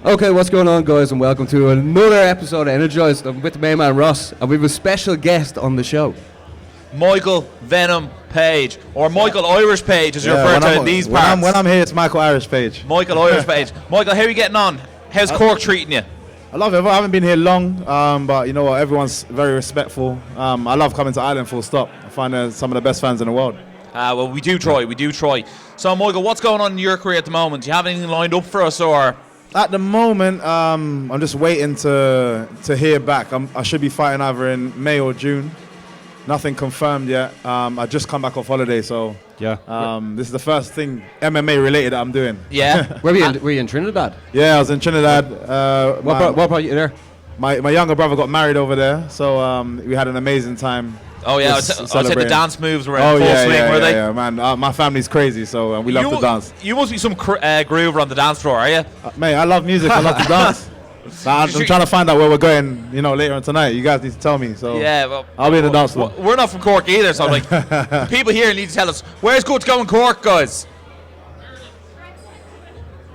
Okay, what's going on, guys, and welcome to another episode of Energized. I'm with the main man Ross, and we have a special guest on the show. Michael Venom Page, or Michael Irish Page, as you're referred to in these parts. When I'm here, it's Michael Irish Page. Michael Irish Page. Michael, how are you getting on? How's Cork treating you? I love it. I haven't been here long, but you know what? Everyone's very respectful. I love coming to Ireland, full stop. I find some of the best fans in the world. Well, we do try. So, Michael, what's going on in your career at the moment? Do you have anything lined up for us, or...? At the moment, I'm just waiting to hear back. I should be fighting either in May or June. Nothing confirmed yet. I just come back off holiday, so yeah. This is the first thing MMA related that I'm doing. Yeah. Were you in Trinidad? Yeah, I was in Trinidad. What brought you there? My younger brother got married over there, so we had an amazing time. Oh yeah, I said the dance moves were in full swing, were they? Yeah, man. My family's crazy, so we love to dance. You must be some groover on the dance floor, are you? Mate, I love music. I love to dance. I'm trying to find out where we're going, later on tonight. You guys need to tell me. So yeah, well, I'll be in the dance floor. We're not from Cork either, so the people here need to tell us where's good to go in Cork, guys.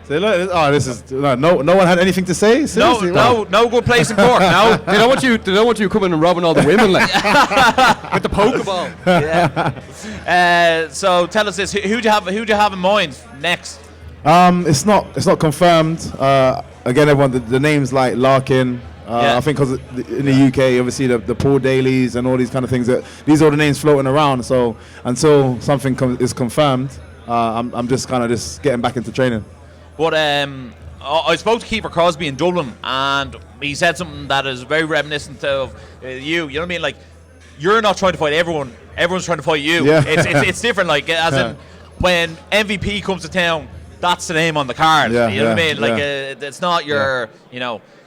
So, look, this is no one had anything to say. Seriously? No good place in Cork. No, they don't want you coming and robbing all the women like with the Pokeball. Yeah. So tell us this: who do you have in mind next? It's not confirmed. Again, everyone the names like Larkin. I think because in the UK, obviously the Paul Dailies and all these kind of things. These are the names floating around. So until something is confirmed, I'm just kind of getting back into training. But I spoke to Kiefer Crosby in Dublin, and he said something that is very reminiscent of you. You know what I mean? Like, you're not trying to fight everyone; everyone's trying to fight you. Yeah. It's different. Like, as in when MVP comes to town, that's the name on the card. Yeah, you know what I mean? Like, it's not your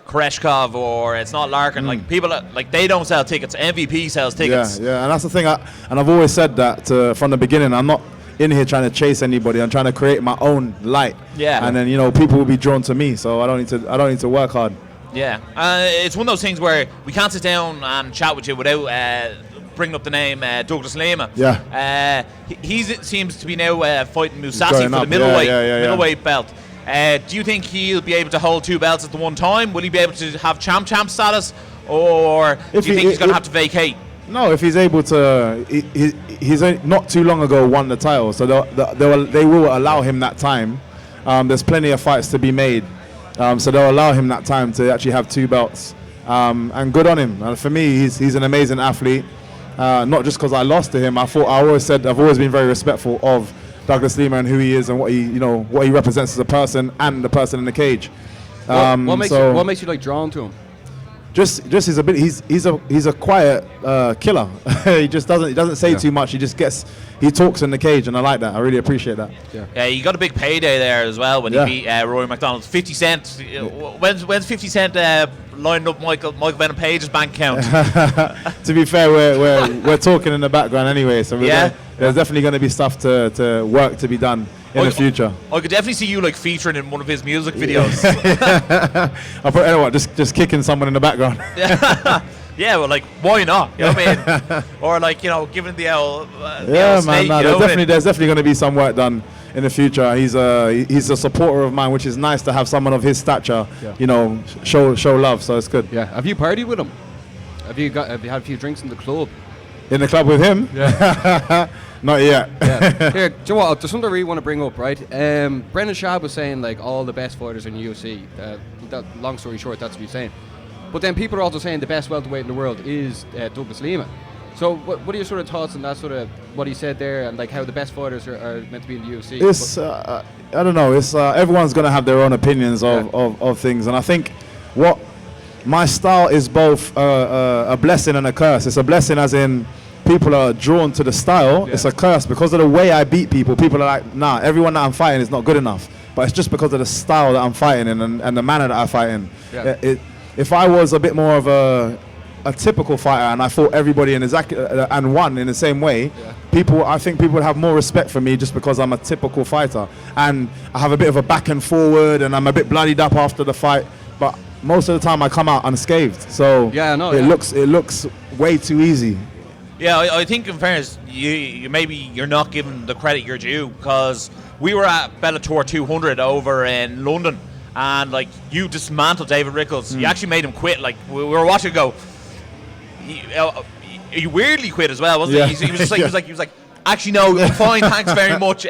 Koreshkov, or it's not Larkin. Like, people they don't sell tickets. MVP sells tickets. Yeah, and that's the thing. And I've always said that from the beginning. I'm not in here trying to chase anybody. I'm trying to create my own light. Yeah. And then people will be drawn to me. So I don't need to work hard. Yeah. It's one of those things where we can't sit down and chat with you without bringing up the name Douglas Lima. Yeah. He seems to be now fighting Mousasi for the middleweight belt. Do you think he'll be able to hold two belts at the one time? Will he be able to have champ status, or do you think he's going to have to vacate? No, if he's able to, he's not too long ago won the title, so they will allow him that time. There's plenty of fights to be made, so they'll allow him that time to actually have two belts. And good on him. And for me, he's an amazing athlete. Not just because I lost to him. I've always been very respectful of Douglas Lima and who he is and what he represents as a person and the person in the cage. What makes you drawn to him? Just he's a quiet killer. He doesn't say too much. He talks in the cage, and I like that. I really appreciate that. Yeah, you got a big payday there as well when he beat Rory McDonald. 50 Cent. When's 50 Cent lined up Michael Venom Page's bank account? To be fair, we're talking in the background anyway, so there's definitely going to be stuff to work to be done in the future. I could definitely see you featuring in one of his music videos. I'll probably just kicking someone in the background. Yeah, well, why not? You know what I mean? Or giving the old man. Snake, there's definitely going to be some work done in the future. He's a supporter of mine, which is nice to have someone of his stature. Show love. So it's good. Yeah. Have you partied with him? Have you had a few drinks in the club? In the club with him? Yeah. Not yet. Yeah. Here, do you know what? There's something I really want to bring up, right? Brendan Schaub was saying all the best fighters in the UFC. Long story short, that's what he's saying. But then people are also saying the best welterweight in the world is Douglas Lima. So what are your sort of thoughts on that sort of what he said there, and how the best fighters are meant to be in the UFC? It's I don't know. It's everyone's going to have their own opinions of things, and I think what my style is both a blessing and a curse. It's a blessing as in people are drawn to the style. Yeah. It's a curse because of the way I beat people. People are like, nah, everyone that I'm fighting is not good enough. But it's just because of the style that I'm fighting in and the manner that I fight in. Yeah. If I was a bit more of a typical fighter and I fought everybody in and won in the same way, I think people would have more respect for me just because I'm a typical fighter. And I have a bit of a back and forward and I'm a bit bloodied up after the fight. But most of the time I come out unscathed. So it looks way too easy. Yeah, I think in fairness, you're not giving the credit you're due, because we were at Bellator 200 over in London, and like you dismantled David Rickles. You actually made him quit. Like we were watching go. He weirdly quit as well, wasn't he? He was just like he was like. Actually, no, fine, thanks very much.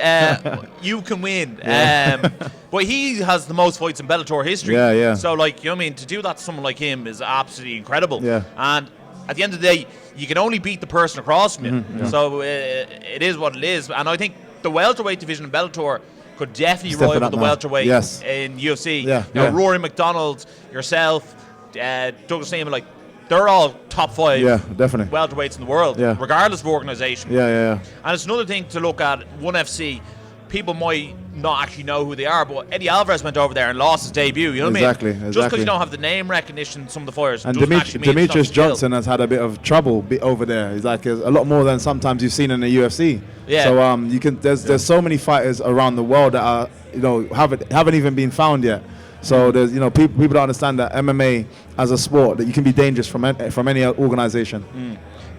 You can win. But he has the most fights in Bellator history. Yeah. So, like, you know what I mean? To do that to someone like him is absolutely incredible. Yeah. And at the end of the day, you can only beat the person across from you. So, it is what it is. And I think the welterweight division in Bellator could definitely rival the welterweight in UFC. Yeah. You know, Rory McDonald, yourself, Douglas Lima, like, they're all top 5 definitely. welterweights in the world, regardless of organisation. Yeah. And it's another thing to look at ONE FC. People might not actually know who they are, but Eddie Alvarez went over there and lost his debut. You know what I mean? Just because you don't have the name recognition, some of the fighters. And Demetrius Johnson has had a bit of trouble over there. He's like a lot more than sometimes you've seen in the UFC. Yeah. So you can there's so many fighters around the world that are haven't even been found yet. So there's people don't understand that MMA as a sport that you can be dangerous from any organization.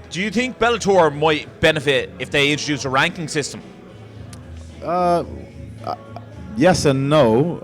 Do you think Bellator might benefit if they introduce a ranking system? Yes and no.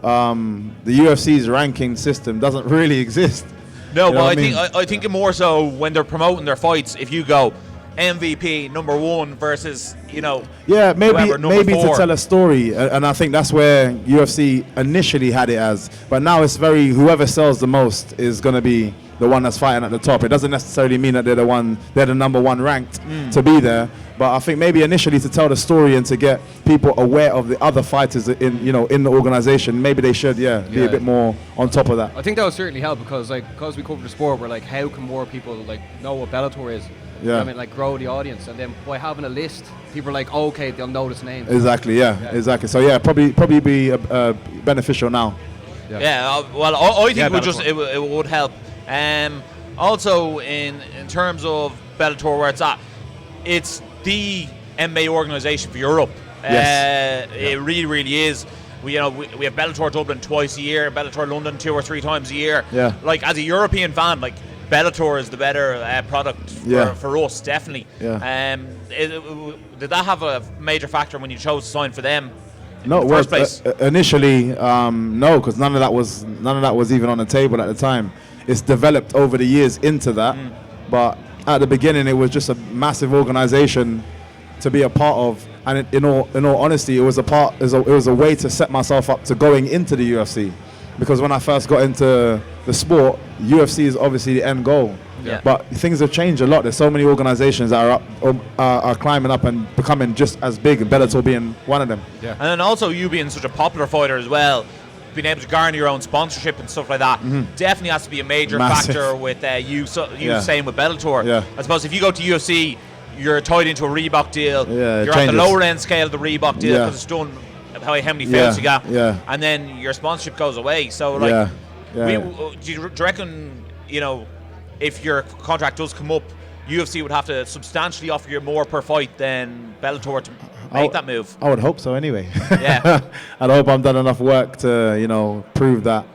The UFC's ranking system doesn't really exist. No, but I think more so when they're promoting their fights. If you go MVP number 1 versus maybe to tell a story, and I think that's where UFC initially had it as, but now it's whoever sells the most is going to be the one that's fighting at the top. It doesn't necessarily mean that they're the number 1 ranked to be there, but I think maybe initially to tell the story and to get people aware of the other fighters in the organization, maybe they should be a bit more on top of that. I think that would certainly help because we cover the sport, we're like, how can more people know what Bellator is? Yeah. I mean, grow the audience, and then by having a list, people are like, oh, okay, they'll know this name. Exactly, exactly. So probably be beneficial now. Well, I think it would help. Also, in terms of Bellator, where it's at, it's the MMA organisation for Europe. It really, really is. We have Bellator Dublin twice a year, Bellator London 2 or 3 times a year. Yeah. Like, as a European fan, Bellator is the better product for us, definitely. Yeah. Did that have a major factor when you chose to sign for them? No, in the first place? Initially, no, because none of that was even on the table at the time. It's developed over the years into that, but at the beginning, it was just a massive organization to be a part of. And in all honesty, it was a way to set myself up to going into the UFC. Because when I first got into the sport, UFC is obviously the end goal. Yeah. But things have changed a lot. There's so many organizations that are climbing up and becoming just as big, and Bellator being one of them. Yeah. And then also you being such a popular fighter as well, being able to garner your own sponsorship and stuff like that, definitely has to be a major factor with you saying with Bellator. Yeah. I suppose if you go to UFC, you're tied into a Reebok deal. Yeah, you're at the lower end scale of the Reebok deal because it's done how many fights you got. Yeah. And then your sponsorship goes away. So do you reckon, if your contract does come up, UFC would have to substantially offer you more per fight than Bellator to make that move? I would hope so anyway. Yeah. I'd hope I've done enough work to, prove that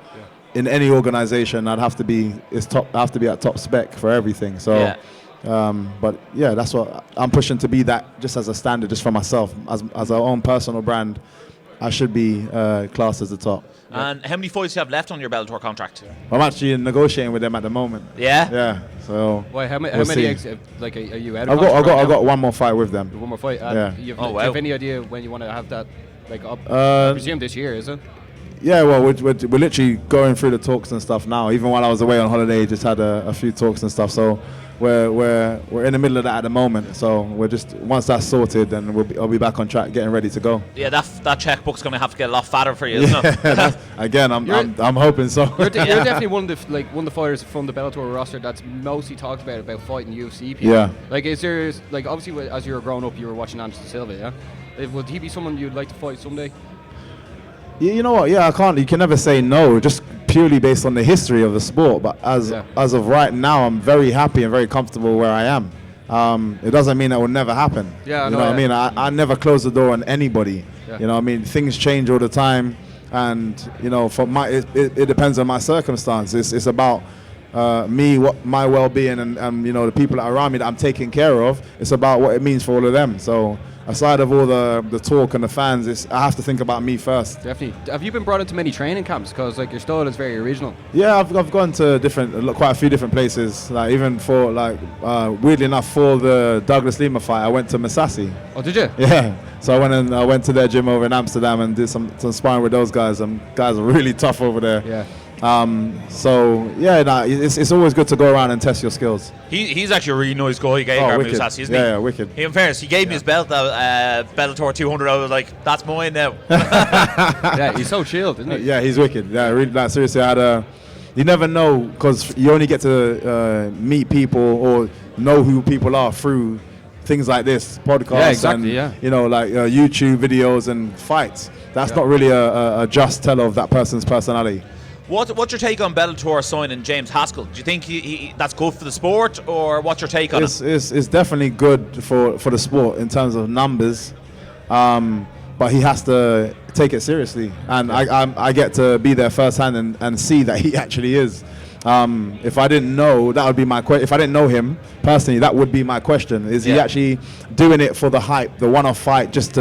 in any organization I have to be at top spec for everything. So that's what I'm pushing to be, that just as a standard, just for myself, as our own personal brand. I should be classed as the top. And how many fights do you have left on your Bellator contract? I'm actually negotiating with them at the moment. Yeah? Yeah. So Why? How many? Are you out of I've contract? got one more fight with them. One more fight. Yeah. Do you have any idea when you want to have that up? I presume this year, is it? Yeah, well, we're literally going through the talks and stuff now. Even while I was away on holiday, just had a few talks and stuff. So we're in the middle of that at the moment. So we're just, once that's sorted, then I'll be back on track, getting ready to go. Yeah, that checkbook's going to have to get a lot fatter for you, isn't it? Again, I'm hoping so. You're definitely one of the fighters from the Bellator roster that's mostly talked about fighting UFC people. Yeah. Is there obviously as you were growing up, you were watching Anderson Silva, yeah? Would he be someone you'd like to fight someday? You know what? Yeah, I can't. You can never say no, just purely based on the history of the sport. But as of right now, I'm very happy and very comfortable where I am. It doesn't mean that will never happen. Yeah, you know what I mean? I never close the door on anybody. Yeah. You know what I mean? Things change all the time, and for it depends on my circumstance. It's about me, my well-being, and the people that are around me that I'm taking care of. It's about what it means for all of them. So aside of all the talk and the fans, I have to think about me first. Definitely. Have you been brought into many training camps? Because like your style is very original. Yeah, I've gone to quite a few different places. Like even for weirdly enough, for the Douglas Lima fight, I went to Masasi. Oh, did you? Yeah. So I went to their gym over in Amsterdam and did some sparring with those guys. Guys are really tough over there. Yeah. It's always good to go around and test your skills. He's actually a really nice guy, Gegard Mousasi, isn't he? Yeah, wicked. In fairness, he gave me his belt at Bellator 200. I was like, that's mine now. Yeah, he's so chilled, isn't he? Yeah, he's wicked. Yeah, really, seriously, you never know, because you only get to meet people or know who people are through things like this, podcasts, yeah, exactly, and YouTube videos and fights. That's not really a just tell of that person's personality. What's your take on Bellator signing James Haskell? Do you think that's good for the sport, or what's your take on it? It's definitely good for the sport in terms of numbers, but he has to take it seriously, and I get to be there firsthand and see that he actually is. If I didn't know, that would be my question. If I didn't know him personally, that would be my question. Is he actually doing it for the hype, the one-off fight, just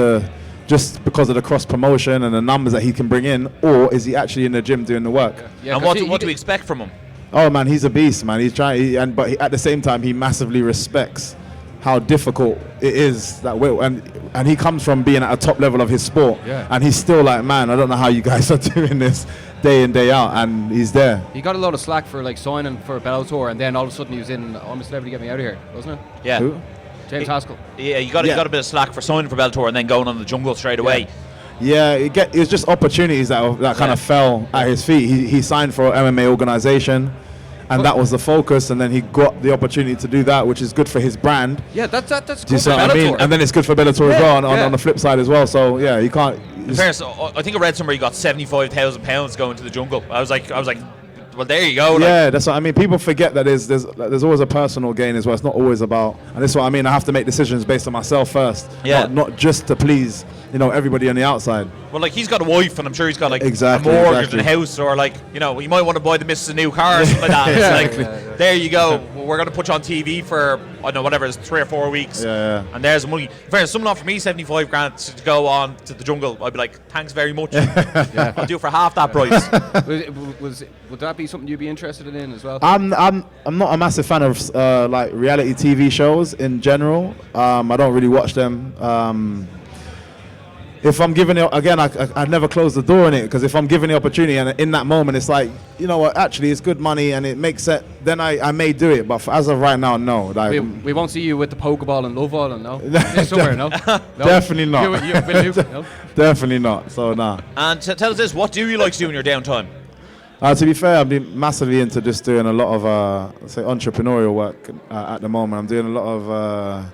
because of the cross promotion and the numbers that he can bring in, or is he actually in the gym doing the work? Yeah, and what do we expect from him? Oh man, he's a beast, man. He's trying, but at the same time, he massively respects how difficult it is and he comes from being at a top level of his sport, and he's still like, man, I don't know how you guys are doing this day in, day out, and he's there. He got a lot of slack for like signing for Bellator, and then all of a sudden he was in I'm a Celebrity, Get Me Out of Here, wasn't it? Yeah. Who? James Haskell. Yeah, you got a bit of slack for signing for Bellator and then going on the jungle straight away. Yeah, it was just opportunities that kind of fell at his feet. He signed for an MMA organization, and that was the focus, and then he got the opportunity to do that, which is good for his brand. Yeah, that's do you see what I mean? And then it's good for Bellator as well on the flip side as well. So yeah, you can't. In fairness, I think I read somewhere he got £75,000 going to the jungle. I was like, well, there you go. Yeah, that's what I mean. People forget that there's always a personal gain as well. It's not always about, and that's what I mean. I have to make decisions based on myself first, not just to please everybody on the outside. Well, like he's got a wife, and I'm sure he's got like a mortgage and a house, or like you might want to buy the missus a new car or something like that. It's like there you go. We're going to put you on TV for I don't know whatever it's 3 or 4 weeks, and there's the money. In fairness, someone offered me $75,000 to go on to the jungle. I'd be like, thanks very much. I'll do it for half that price. Would that be something you'd be interested in as well? I'm not a massive fan of like reality TV shows in general. I don't really watch them. If I'm given it again, I never close the door on it, because if I'm given the opportunity and in that moment it's like, you know what, actually it's good money and it makes it, then I may do it. But as of right now, no. Like we won't see you with the Pokeball and Love Island, no? Somewhere, no? Definitely not. No? Definitely not. So nah. And tell us this: what do you like to do in your downtime? To be fair, I've been massively into just doing a lot of say entrepreneurial work at the moment. I'm doing a lot of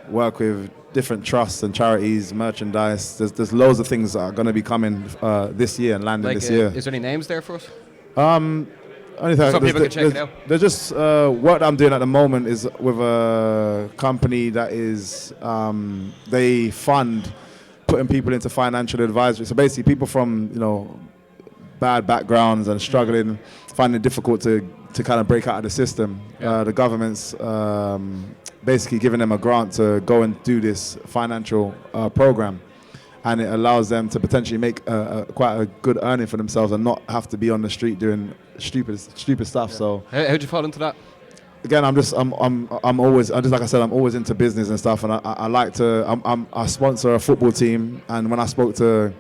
work with different trusts and charities, merchandise. There's loads of things that are going to be coming this year and landing this year. Is there any names there for us? Only so people can check it out. There's just work that I'm doing at the moment is with a company that is they fund putting people into financial advisory. So basically, people from bad backgrounds and struggling, finding it difficult to kind of break out of the system. The government's basically giving them a grant to go and do this financial program, and it allows them to potentially make quite a good earning for themselves and not have to be on the street doing stupid stuff. Yeah. So how'd you fall into that? Again, I'm always like I said, I'm always into business and stuff, and I like to I sponsor a football team, and when I spoke to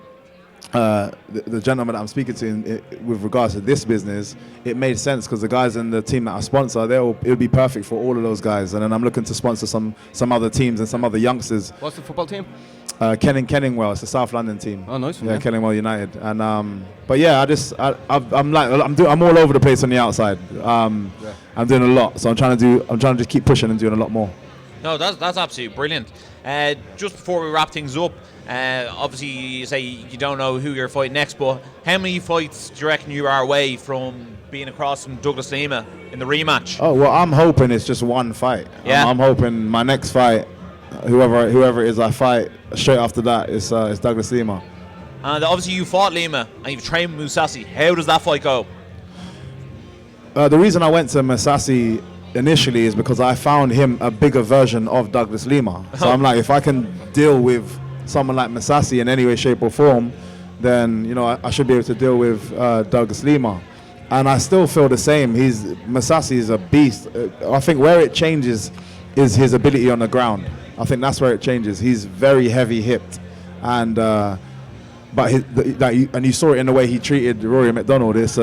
the gentleman that I'm speaking to with regards to this business, it made sense, because the guys in the team that I sponsor, it would be perfect for all of those guys. And then I'm looking to sponsor some other teams and some other youngsters. What's the football team? Kenningwell. It's the South London team. Oh, nice one. Yeah, Kenningwell United. And but yeah, I'm all over the place on the outside. I'm doing a lot, so I'm trying to just keep pushing and doing a lot more. No, that's absolutely brilliant. Just before we wrap things up, obviously you say you don't know who you're fighting next, but how many fights do you reckon you are away from being across from Douglas Lima in the rematch? Oh, well, I'm hoping it's just one fight. Yeah. I'm hoping my next fight, whoever it is I fight, straight after that is Douglas Lima. And obviously you fought Lima and you've trained Mousasi. How does that fight go? The reason I went to Mousasi initially is because I found him a bigger version of Douglas Lima. So I'm like, if I can deal with someone like Masasi in any way, shape or form, then, you know, I should be able to deal with Douglas Lima. And I still feel the same. Masasi is a beast. I think where it changes is his ability on the ground. I think that's where it changes. He's very heavy hipped, and and you saw it in the way he treated Rory McDonald. It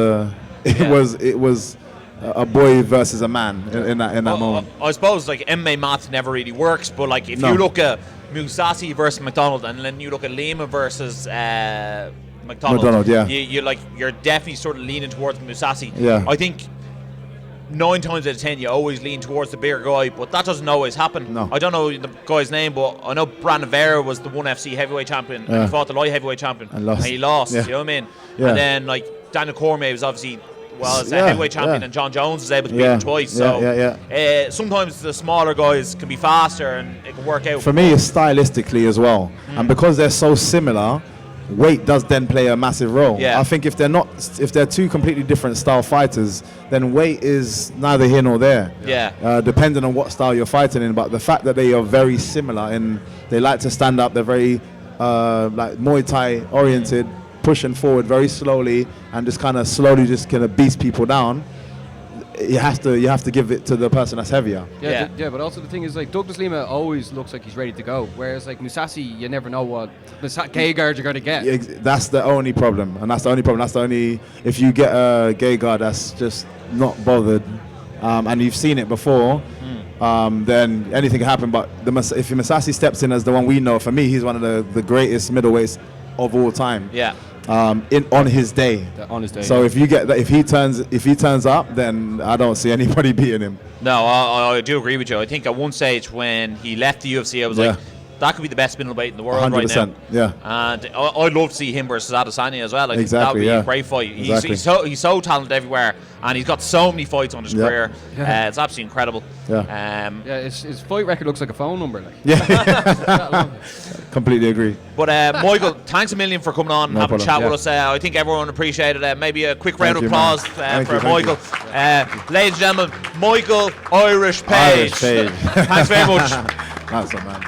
was a boy versus a man in that moment. I suppose like MMA math never really works, but like if you look at Mousasi versus McDonald, and then you look at Lima versus McDonald, you're definitely sort of leaning towards Mousasi. Yeah. I think 9 times out of 10 you always lean towards the bigger guy, but that doesn't always happen. No. I don't know the guy's name, but I know Brandon Vera was the 1FC heavyweight champion, and he fought the light heavyweight champion, and he lost. You know what I mean? Yeah. And then like Daniel Cormier was obviously a heavyweight champion, and John Jones was able to beat him twice. Sometimes the smaller guys can be faster, and it can work out. For me, it's stylistically as well, and because they're so similar, weight does then play a massive role. I think if they're two completely different style fighters, then weight is neither here nor there. Depending on what style you're fighting in. But the fact that they are very similar and they like to stand up, they're very like Muay Thai oriented, pushing forward very slowly and just kind of beast people down. You have to give it to the person that's heavier. But also the thing is, like, Douglas Lima always looks like he's ready to go, whereas like Mousasi, you never know what gay guard you're going to get. That's the only problem, if you get a gay guard that's just not bothered, and you've seen it before, then anything can happen. But if Mousasi steps in as the one we know, for me, he's one of the greatest middleweights of all time. On his day. So if you get that, if he turns up, then I don't see anybody beating him. No, I do agree with you. I think at one stage when he left the UFC, I was like, that could be the best middleweight in the world 100%, right now. Yeah. And I'd love to see him versus Adesanya as well. I think that would be a great fight. Exactly. He's so talented everywhere, and he's got so many fights on his career. It's absolutely incredible. His fight record looks like a phone number. Like. Completely agree. But Michael, thanks a million for coming on and having a chat with us. I think everyone appreciated it. Maybe a quick round of applause for Michael. Ladies and gentlemen, Michael Irish Page. Thanks very much. That's it, man.